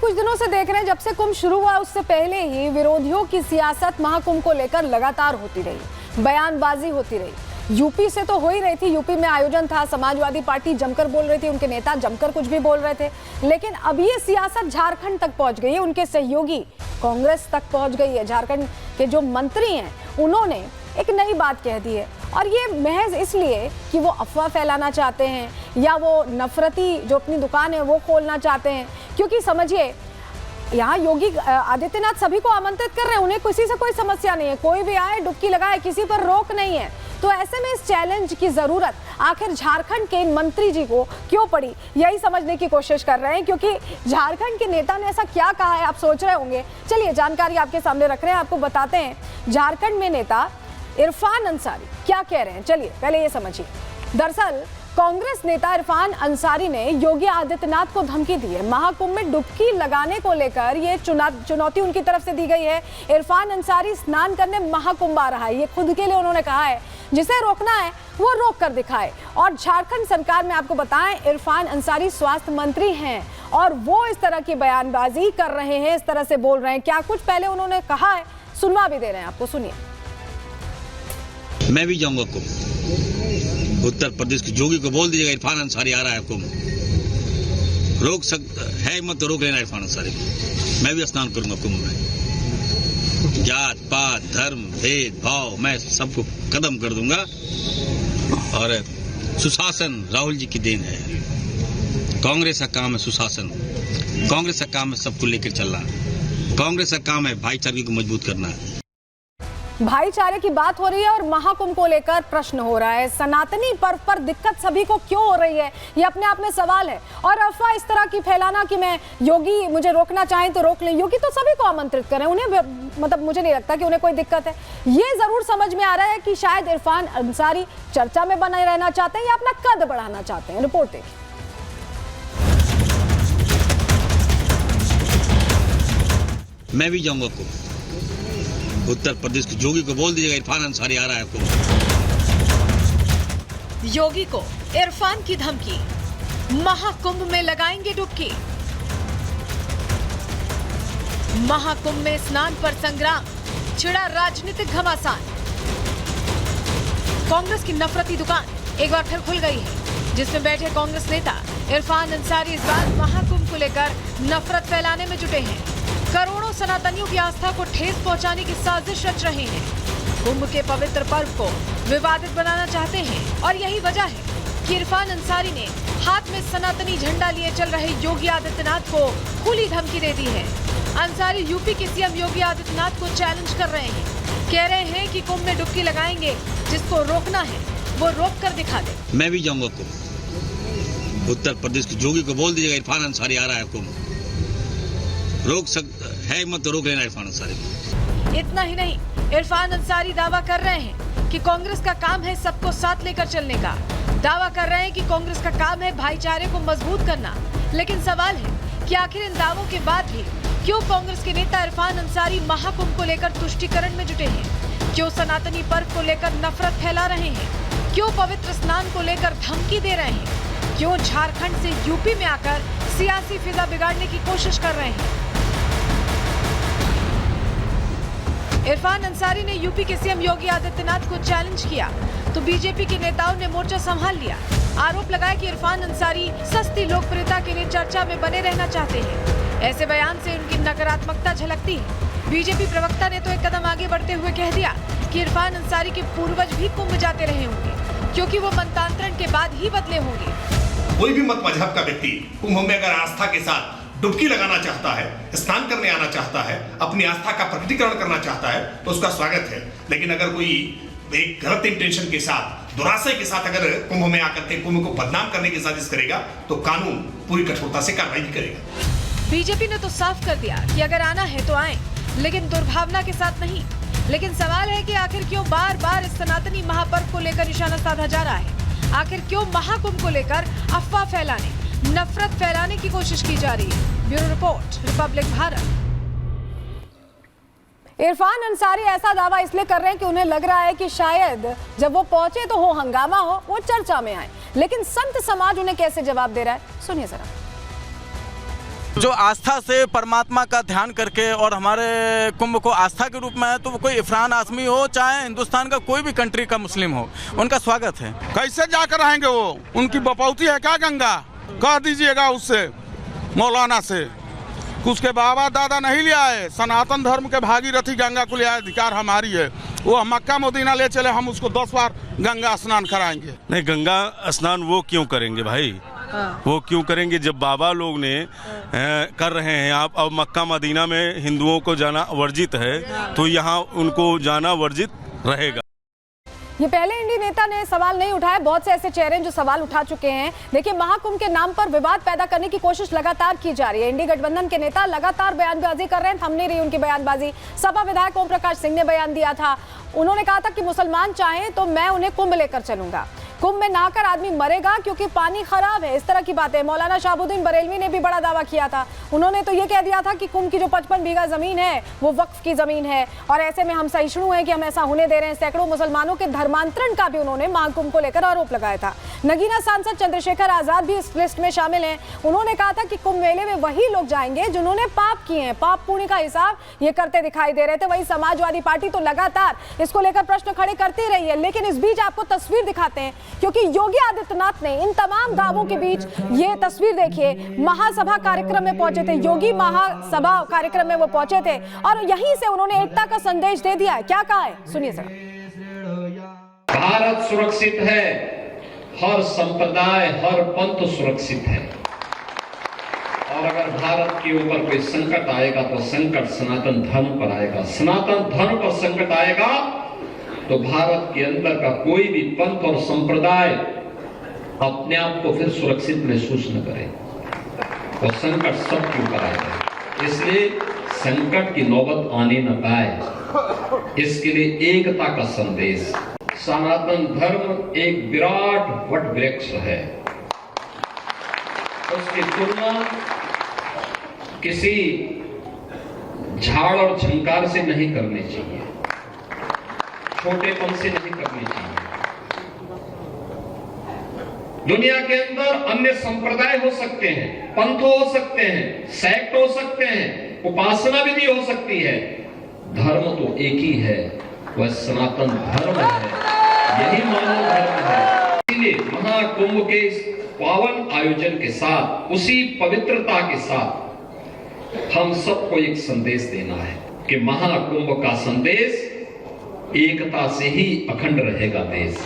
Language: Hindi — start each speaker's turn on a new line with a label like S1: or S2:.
S1: कुछ दिनों से देख रहे हैं, जब से कुंभ शुरू हुआ उससे पहले ही विरोधियों की सियासत महाकुंभ को लेकर लगातार होती रही, बयानबाजी होती रही। यूपी से तो हो ही रही थी, यूपी में आयोजन था, समाजवादी पार्टी जमकर बोल रही थी, उनके नेता जमकर कुछ भी बोल रहे थे। लेकिन अब ये सियासत झारखंड तक पहुंच गई है, उनके सहयोगी कांग्रेस तक पहुंच गई है। झारखंड के जो मंत्री हैं उन्होंने एक नई बात कह दी है, और ये महज इसलिए कि वो अफवाह फैलाना चाहते हैं या वो नफरती जो अपनी दुकान है वो खोलना चाहते हैं। क्योंकि समझिए, यहाँ योगी आदित्यनाथ सभी को आमंत्रित कर रहे हैं, उन्हें किसी से कोई समस्या नहीं है, कोई भी आए डुबकी लगाए, किसी पर रोक नहीं है। तो ऐसे में इस चैलेंज की जरूरत आखिर झारखंड के मंत्री जी को क्यों पड़ी, यही समझने की कोशिश कर रहे हैं। क्योंकि झारखंड के नेता ने ऐसा क्या कहा है, आप सोच रहे होंगे। चलिए जानकारी आपके सामने रख रहे हैं, आपको बताते हैं झारखंड में नेता इरफान अंसारी क्या कह रहे हैं। चलिए पहले ये समझिए। दरअसल कांग्रेस नेता इरफान अंसारी ने योगी आदित्यनाथ को धमकी दी है। महाकुंभ में डुबकी लगाने को लेकर ये चुनौती उनकी तरफ से दी गई है। इरफान अंसारी स्नान करने महाकुंभ आ रहा है, ये खुद के लिए उन्होंने कहा है। जिसे रोकना है वो रोक कर दिखाए। और झारखंड सरकार में आपको बताएं, इरफान अंसारी स्वास्थ्य मंत्री हैं और वो इस तरह की बयानबाजी कर रहे हैं, इस तरह से बोल रहे हैं। क्या कुछ पहले उन्होंने कहा है, सुनवा भी दे रहे हैं आपको, सुनिए।
S2: मैं भी जाऊंगा कुंभ। उत्तर प्रदेश के जोगी को बोल दीजिएगा इरफान अंसारी आ रहा है कुंभ। रोक सकता है मत तो रोक लेना इरफान अंसारी को। मैं भी स्नान करूंगा कुंभ में। जात पात धर्म भेद भाव मैं सबको खत्म कर दूंगा। और सुशासन राहुल जी की देन है। कांग्रेस का काम है सुशासन, कांग्रेस का काम है सबको लेकर चलना, कांग्रेस का काम है भाईचारे को मजबूत करना।
S1: भाईचारे की बात हो रही है और महाकुंभ को लेकर प्रश्न हो रहा है। सनातनी पर्व पर दिक्कत सभी को क्यों हो रही है, ये अपने आप में सवाल है। और अफवाह इस तरह की फैलाना कि मैं योगी मुझे रोकना चाहें तो रोक लें, योगी तो सभी को आमंत्रित करें, उन्हें मतलब मुझे नहीं लगता कि उन्हें कोई दिक्कत है। ये जरूर समझ में आ रहा है कि शायद इरफान अंसारी चर्चा में बने रहना चाहते हैं या अपना कद बढ़ाना चाहते हैं। रिपोर्ट देखिए।
S2: मैं भी जाऊंगा कुंभ। उत्तर प्रदेश के जोगी को बोल दीजिएगा इरफान अंसारी आ रहा है कुंभ।
S3: योगी को इरफान की धमकी, महाकुंभ में लगाएंगे डुबकी। महाकुंभ में स्नान पर संग्राम, छिड़ा राजनीतिक घमासान। कांग्रेस की नफरती दुकान एक बार फिर खुल गई है, जिसमें बैठे कांग्रेस नेता इरफान अंसारी इस बार महाकुंभ को लेकर नफरत फैलाने में जुटे हैं। करोड़ों सनातनियों की आस्था को ठेस पहुंचाने की साजिश रच रहे हैं। कुंभ के पवित्र पर्व को विवादित बनाना चाहते हैं और यही वजह है कि इरफान अंसारी ने हाथ में सनातनी झंडा लिए चल रहे योगी आदित्यनाथ को खुली धमकी दे दी है। अंसारी यूपी के सीएम योगी आदित्यनाथ को चैलेंज कर रहे हैं, कह रहे हैं कि कुंभ में डुबकी लगाएंगे, जिसको रोकना है वो रोक कर दिखा दे।
S2: मैं भी जाऊंगा कुंभ। उत्तर प्रदेश के जोगी को बोल दीजिएगा इरफान अंसारी आ रहा है कुंभ। रोक सकता है मत तो रोक लेना इरफान अंसारी को।
S3: इतना ही नहीं, इरफान अंसारी दावा कर रहे हैं कि कांग्रेस का काम है सबको साथ लेकर चलने का। दावा कर रहे हैं कि कांग्रेस का काम है भाईचारे को मजबूत करना। लेकिन सवाल है कि आखिर इन दावों के बाद भी क्यों कांग्रेस के नेता इरफान अंसारी महाकुंभ को लेकर तुष्टीकरण में जुटे हैं? क्यों सनातनी पर्व को लेकर नफरत फैला रहे हैं? क्यों पवित्र स्नान को लेकर धमकी दे रहे हैं? क्यों झारखंड से यूपी में आकर सियासी फिजा बिगाड़ने की कोशिश कर रहे हैं? इरफान अंसारी ने यूपी के सीएम योगी आदित्यनाथ को चैलेंज किया तो बीजेपी के नेताओं ने मोर्चा संभाल लिया। आरोप लगाया कि इरफान अंसारी सस्ती लोकप्रियता के लिए चर्चा में बने रहना चाहते हैं। ऐसे बयान से उनकी नकारात्मकता झलकती है। बीजेपी प्रवक्ता ने तो एक कदम आगे बढ़ते हुए कह दिया कि इरफान अंसारी के पूर्वज भी कुंभ जाते रहे होंगे, क्योंकि वो मनतांत्रण के बाद ही बदले होंगे।
S4: कोई भी मत मजहब का व्यक्ति कुंभ में अगर आस्था के साथ डुबकी लगाना चाहता है, स्नान करने आना चाहता है, अपनी आस्था का प्रकटीकरण करना चाहता है तो उसका स्वागत है। लेकिन अगर कोई एक गलत इंटेंशन के साथ, दुराशय के साथ अगर कुंभ में आकर के कुंभ को बदनाम करने की साजिश करेगा तो कानून पूरी कठोरता से कार्रवाई भी करेगा।
S3: बीजेपी ने तो साफ कर दिया कि अगर आना है तो आए, लेकिन दुर्भावना के साथ नहीं। लेकिन सवाल है कि आखिर क्यों बार बार इस सनातनी महापर्व को लेकर निशाना साधा जा रहा है? आखिर क्यों महाकुंभ को लेकर अफवाह फैलाने, नफरत फैलाने की कोशिश की जा रही है? Bureau report, Republic Bharat.
S1: Irfan Ansari ऐसा दावा इसलिए कर रहे हैं कि उन्हें लग रहा है कि शायद जब वो पहुंचे तो हो हंगामा हो, वो चर्चा में आए। लेकिन संत समाज उन्हें कैसे जवाब दे रहा है, सुनिए जरा।
S5: जो आस्था से परमात्मा का ध्यान करके और हमारे कुंभ को आस्था के रूप में है, तो वो कोई इरफान आज़मी हो चाहे हिंदुस्तान का कोई भी कंट्री का मुस्लिम हो, उनका स्वागत है।
S6: कैसे जाकर आएंगे वो? उनकी बपौती है क्या गंगा? कह दीजिएगा उससे, मौलाना से। उसके बाबा दादा नहीं ले आए, सनातन धर्म के भागीरथी गंगा को ले आए, अधिकार हमारी है। वो मक्का मदीना ले चले, हम उसको 10 बार गंगा स्नान कराएंगे।
S7: नहीं, गंगा स्नान वो क्यों करेंगे भाई? वो क्यों करेंगे जब बाबा लोग ने कर रहे हैं। आप अब मक्का मदीना में हिंदुओं को जाना वर्जित है, तो यहाँ उनको जाना वर्जित रहेगा।
S1: ये पहले इंडी नेता ने सवाल नहीं उठाया, बहुत से ऐसे चेहरे हैं जो सवाल उठा चुके हैं। देखिए, महाकुंभ के नाम पर विवाद पैदा करने की कोशिश लगातार की जा रही है। इंडी गठबंधन के नेता लगातार बयानबाजी कर रहे हैं, थम नहीं रही उनकी बयानबाजी। सपा विधायक ओम प्रकाश सिंह ने बयान दिया था, उन्होंने कहा था कि मुसलमान चाहें तो मैं उन्हें कुंभ लेकर चलूंगा, कुंभ में नहाकर आदमी मरेगा क्योंकि पानी खराब है, इस तरह की बातें। मौलाना शाहबुद्दीन बरेलवी ने भी बड़ा दावा किया था, उन्होंने तो ये कह दिया था कि कुंभ की जो 55 बीघा जमीन है वो वक्फ की जमीन है और ऐसे में हम सहिष्णु हैं कि हम ऐसा होने दे रहे हैं। सैकड़ों मुसलमानों के धर्मांतरण का भी उन्होंने महाकुंभ को लेकर आरोप लगाया था। नगीना सांसद चंद्रशेखर आजाद भी इस लिस्ट में शामिल हैं। उन्होंने कहा था कि कुंभ मेले में वही लोग जाएंगे जिन्होंने पाप किए हैं, पाप पुण्य का हिसाब ये करते दिखाई दे रहे थे। वही समाजवादी पार्टी तो लगातार इसको लेकर प्रश्न खड़े करती रही है। लेकिन इस बीच आपको तस्वीर दिखाते हैं, क्योंकि योगी आदित्यनाथ ने इन तमाम दावों के बीच ये तस्वीर देखिए, महासभा कार्यक्रम में पहुंचे थे योगी, महासभा कार्यक्रम में वो पहुंचे थे और यहीं से उन्होंने एकता का संदेश दे दिया है। क्या कहा है, सुनिए सर।
S8: भारत सुरक्षित है, हर संप्रदाय हर पंथ सुरक्षित है, और अगर भारत के ऊपर कोई संकट आएगा तो संकट सनातन धर्म पर आएगा। सनातन धर्म पर संकट आएगा तो भारत के अंदर का कोई भी पंथ और संप्रदाय अपने आप को फिर सुरक्षित महसूस न करे, तो संकट सबके ऊपर आएगा। इसलिए संकट की नौबत आने न पाए, इसके लिए एकता का संदेश। सनातन धर्म एक विराट वट वृक्ष है, उसकी तुलना किसी झाड़ और झंकार से नहीं करनी चाहिए, छोटेपन से नहीं करनी चाहिए। दुनिया के अंदर अन्य संप्रदाय हो सकते हैं, पंथ हो सकते हैं, सेक्ट हो सकते हैं, उपासना विधि हो सकती है, धर्म तो एक ही है, वह सनातन धर्म है, यही मानव धर्म है। इसलिए महाकुंभ के इस पावन आयोजन के साथ, उसी पवित्रता के साथ हम सबको एक संदेश देना है कि महाकुंभ का संदेश एकता से ही अखंड रहेगा देश।